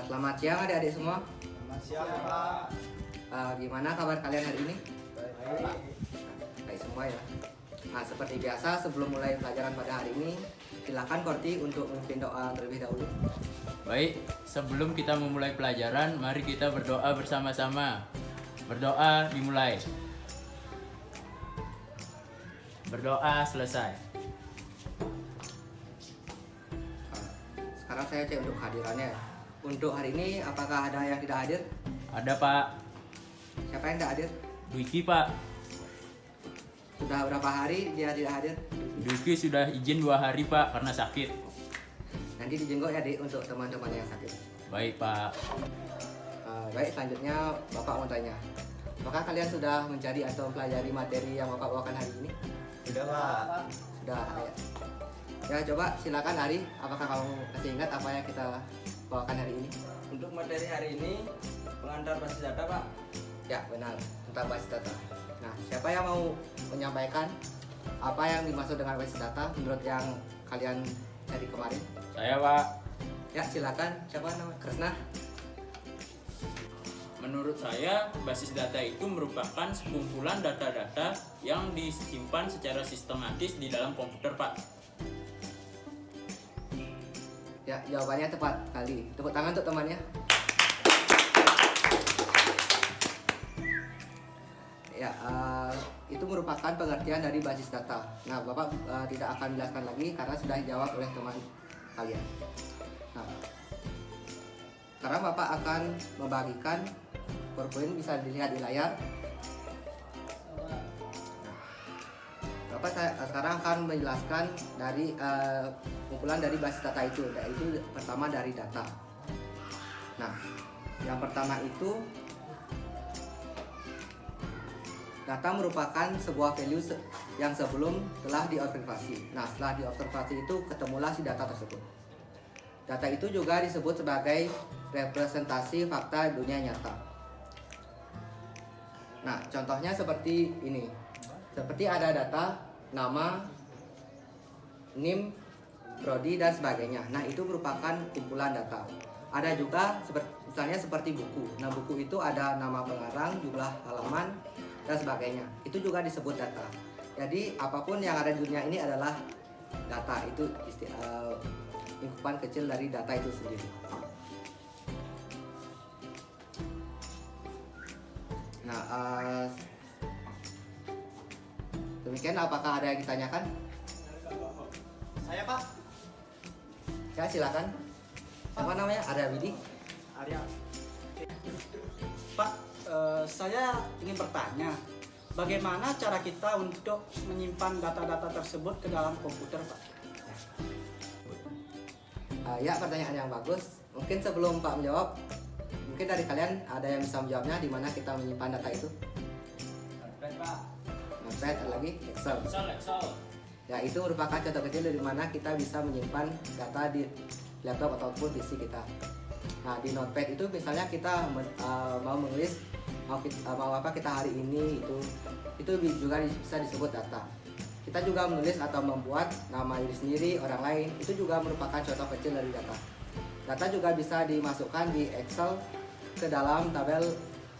Selamat siang adik-adik semua. Selamat siang, Pak. Gimana kabar kalian hari ini? Baik. Baik semua ya. Nah, seperti biasa sebelum mulai pelajaran pada hari ini, silakan Korti untuk memimpin doa terlebih dahulu. Baik, sebelum kita memulai pelajaran, mari kita berdoa bersama-sama. Berdoa dimulai. Berdoa selesai. Sekarang saya cek untuk kehadirannya ya. Untuk hari ini apakah ada yang tidak hadir? Ada Pak Siapa yang tidak hadir? Dwiki, Pak. Sudah berapa hari dia tidak hadir? Dwiki sudah izin 2 hari Pak karena sakit. Nanti dijenguk ya Dik untuk teman-teman yang sakit. Baik Pak. Baik, selanjutnya Bapak mau tanya. Apakah kalian sudah mencari atau mempelajari materi yang Bapak bawakan hari ini? Sudah, Pak. Sudah ya. Ya coba silakan Ari, apakah kamu masih ingat apa yang kita bawakan hari ini? Untuk materi hari ini pengantar basis data, Pak. Ya benar, tentang basis data. Nah, siapa yang mau menyampaikan apa yang dimaksud dengan basis data menurut yang kalian cari kemarin? Saya Pak. Ya silakan, siapa namanya? Kresna. Menurut saya, basis data itu merupakan sekumpulan data-data yang disimpan secara sistematis di dalam komputer Pak. Ya, jawabannya tepat kali. Tepuk tangan untuk temannya. Ya, itu merupakan pengertian dari basis data. Nah, Bapak tidak akan menjelaskan lagi karena sudah dijawab oleh teman kalian. Nah, sekarang Bapak akan membagikan PowerPoint, bisa dilihat di layar. Bapak sekarang akan menjelaskan dari kumpulan dari basis data itu, yaitu pertama dari data. Nah, yang pertama itu data merupakan sebuah value yang sebelum telah diobservasi. Nah, setelah diobservasi itu ketemulah si data tersebut. Data itu juga disebut sebagai representasi fakta dunia nyata. Nah, contohnya seperti ini. Seperti ada data, nama, NIM, prodi, dan sebagainya. Nah, itu merupakan kumpulan data. Ada juga misalnya seperti buku. Nah, buku itu ada nama pengarang, jumlah halaman, dan sebagainya. Itu juga disebut data. Jadi, apapun yang ada di dunia ini adalah data. Itu lingkupan kecil dari data itu sendiri. Nah, demikian, apakah ada yang ditanyakan? Saya, Pak. Ya, silakan. Apa namanya? Arya Widi. Arya. Pak, saya ingin bertanya, bagaimana cara kita untuk menyimpan data-data tersebut ke dalam komputer, Pak? Ya, pertanyaan yang bagus. Mungkin sebelum Pak menjawab, mungkin dari kalian ada yang bisa menjawabnya di mana kita menyimpan data itu? Pak. Notepad, ada lagi Excel. Excel. Ya, itu merupakan contoh kecil dari mana kita bisa menyimpan data di laptop ataupun PC kita. Nah, di Notepad itu misalnya kita mau menulis mau apa kita hari ini, itu juga bisa disebut data. Kita juga menulis atau membuat nama diri sendiri, orang lain, itu juga merupakan contoh kecil dari data. Data juga bisa dimasukkan di Excel ke dalam tabel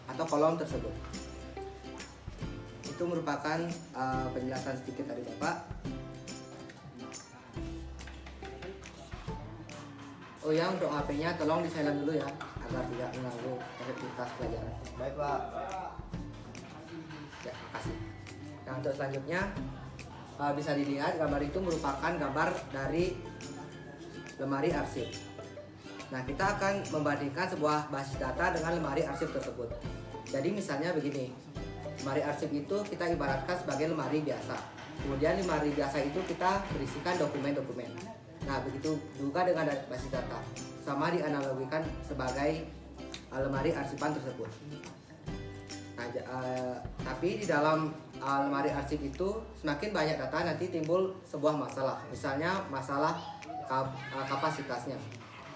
atau kolom tersebut. Itu merupakan penjelasan sedikit dari Bapak. Oh ya, untuk HP-nya tolong di silent dulu ya, agar tidak mengganggu efektivitas pelajaran. Baik, Pak. Ya, makasih. Nah, untuk selanjutnya bisa dilihat gambar itu merupakan gambar dari lemari arsip. Nah, kita akan membandingkan sebuah basis data dengan lemari arsip tersebut. Jadi misalnya begini, lemari arsip itu kita ibaratkan sebagai lemari biasa. Kemudian lemari biasa itu kita berisikan dokumen-dokumen. Nah, begitu juga dengan basis data, sama dianalogikan sebagai lemari arsipan tersebut. Nah, tapi di dalam lemari arsip itu semakin banyak data nanti timbul sebuah masalah. Misalnya masalah kapasitasnya.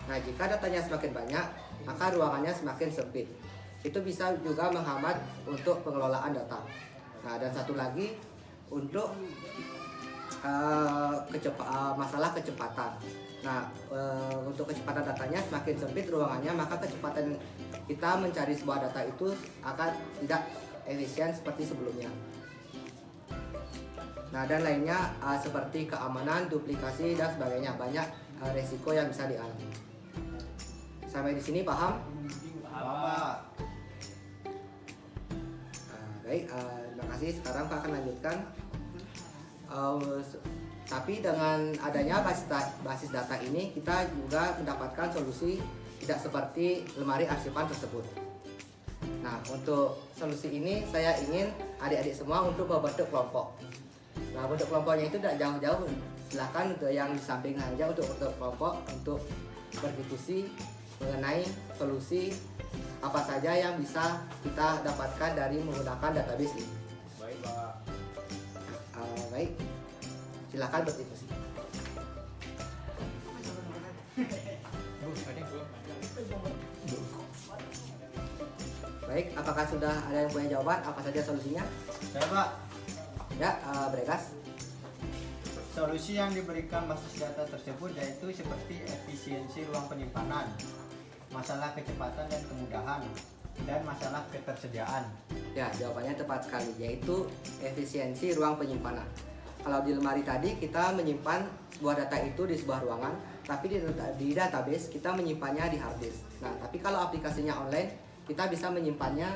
Nah, jika datanya semakin banyak, maka ruangannya semakin sempit. Itu bisa juga menghambat untuk pengelolaan data. Nah, dan satu lagi, untuk masalah kecepatan. Nah, untuk kecepatan datanya semakin sempit ruangannya, maka kecepatan kita mencari sebuah data itu akan tidak efisien seperti sebelumnya. Nah, dan lainnya seperti keamanan, duplikasi dan sebagainya, banyak resiko yang bisa dialami. Sampai di sini paham? Paham, Pak. Baik, terima kasih. Sekarang Pak akan lanjutkan. Tapi dengan adanya basis data ini, kita juga mendapatkan solusi tidak seperti lemari arsipan tersebut. Nah, untuk solusi ini saya ingin adik-adik semua untuk membentuk kelompok. Nah, bentuk kelompoknya itu tidak jauh-jauh. Silakan untuk yang di samping saja untuk bentuk kelompok untuk berdiskusi mengenai solusi apa saja yang bisa kita dapatkan dari menggunakan database ini. Baik, Pak. Baik, silakan berdiskusi. Baik, apakah sudah ada yang punya jawaban? Apa saja solusinya? Saya, Pak. Ya, Bregas. Solusi yang diberikan basis data tersebut yaitu seperti efisiensi ruang penyimpanan, masalah kecepatan dan kemudahan, dan masalah ketersediaan. Ya, jawabannya tepat sekali, yaitu efisiensi ruang penyimpanan. Kalau di lemari tadi kita menyimpan sebuah data itu di sebuah ruangan, tapi di database kita menyimpannya di hard disk. Nah, tapi kalau aplikasinya online, kita bisa menyimpannya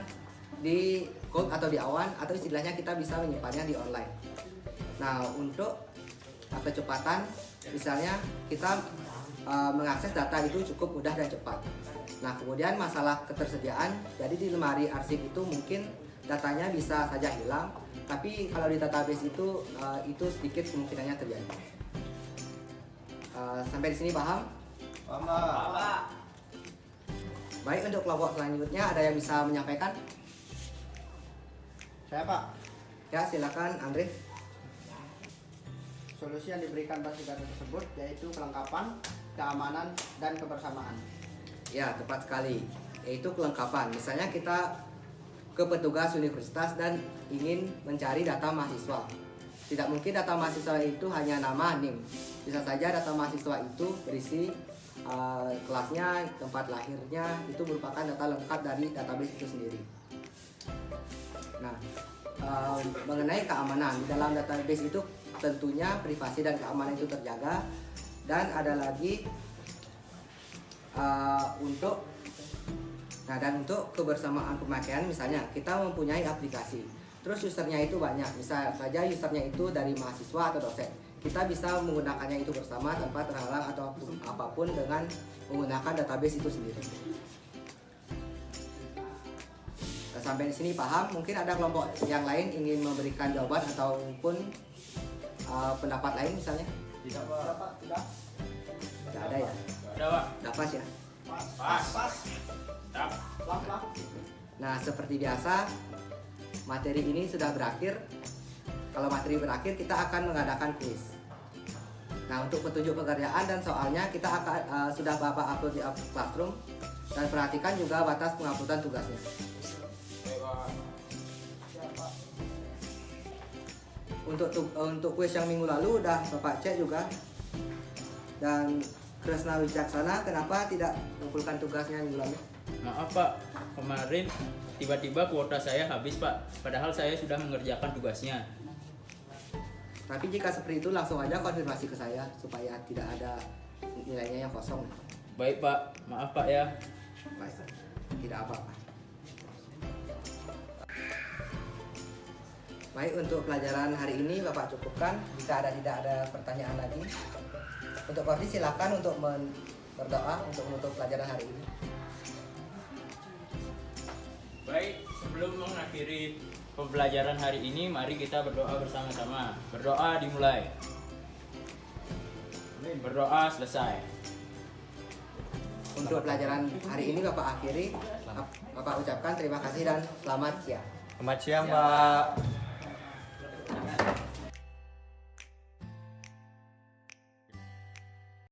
di cloud atau di awan, atau istilahnya kita bisa menyimpannya di online. Nah, untuk kecepatan, misalnya kita mengakses data itu cukup mudah dan cepat. Nah, kemudian masalah ketersediaan, jadi di lemari arsip itu mungkin datanya bisa saja hilang, tapi kalau di database itu sedikit kemungkinannya terjadi. Sampai di sini paham? Paham, Pak. Baik, untuk kelompok selanjutnya ada yang bisa menyampaikan? Saya, Pak. Ya, silakan Andre. Solusi yang diberikan basis data tersebut yaitu kelengkapan, keamanan, dan kebersamaan. Ya, tepat sekali. Yaitu kelengkapan. Misalnya kita ke petugas universitas dan ingin mencari data mahasiswa. Tidak mungkin data mahasiswa itu hanya nama, NIM. Bisa saja data mahasiswa itu berisi kelasnya, tempat lahirnya, itu merupakan data lengkap dari database itu sendiri. Nah, mengenai keamanan, di dalam database itu tentunya privasi dan keamanan itu terjaga. Dan ada lagi untuk kebersamaan pemakaian, misalnya kita mempunyai aplikasi, terus usernya itu banyak, misal saja usernya itu dari mahasiswa atau dosen, kita bisa menggunakannya itu bersama tanpa terhalang atau apapun dengan menggunakan database itu sendiri. Sampai di sini paham? Mungkin ada kelompok yang lain ingin memberikan jawaban ataupun pendapat lain misalnya? Tidak, Pak. Tidak. Tidak ada ya? Ada, Pak. Udah pas ya? Pas. Tap. Pelan-pelan. Nah, seperti biasa, materi ini sudah berakhir. Kalau materi berakhir, kita akan mengadakan kuis. Nah, untuk petunjuk pekerjaan dan soalnya kita akan sudah Bapak upload di Classroom, dan perhatikan juga batas penguploadan tugasnya. Untuk kuis yang minggu lalu udah Bapak cek juga. Dan Kresna Wicaksana, kenapa tidak mengumpulkan tugasnya minggu lalu? Maaf, Pak. Kemarin tiba-tiba kuota saya habis, Pak. Padahal saya sudah mengerjakan tugasnya. Tapi jika seperti itu langsung aja konfirmasi ke saya supaya tidak ada nilainya yang kosong. Baik, Pak. Maaf, Pak ya. Baik, tidak apa-apa. Baik, untuk pelajaran hari ini Bapak cukupkan. Jika tidak ada pertanyaan lagi, untuk Kordi silakan untuk berdoa untuk menutup pelajaran hari ini. Baik, sebelum mengakhiri pembelajaran hari ini, mari kita berdoa bersama-sama. Berdoa dimulai. Berdoa selesai. Untuk pelajaran hari ini Bapak akhiri. Bapak ucapkan terima kasih dan selamat siang. Selamat siang, Pak.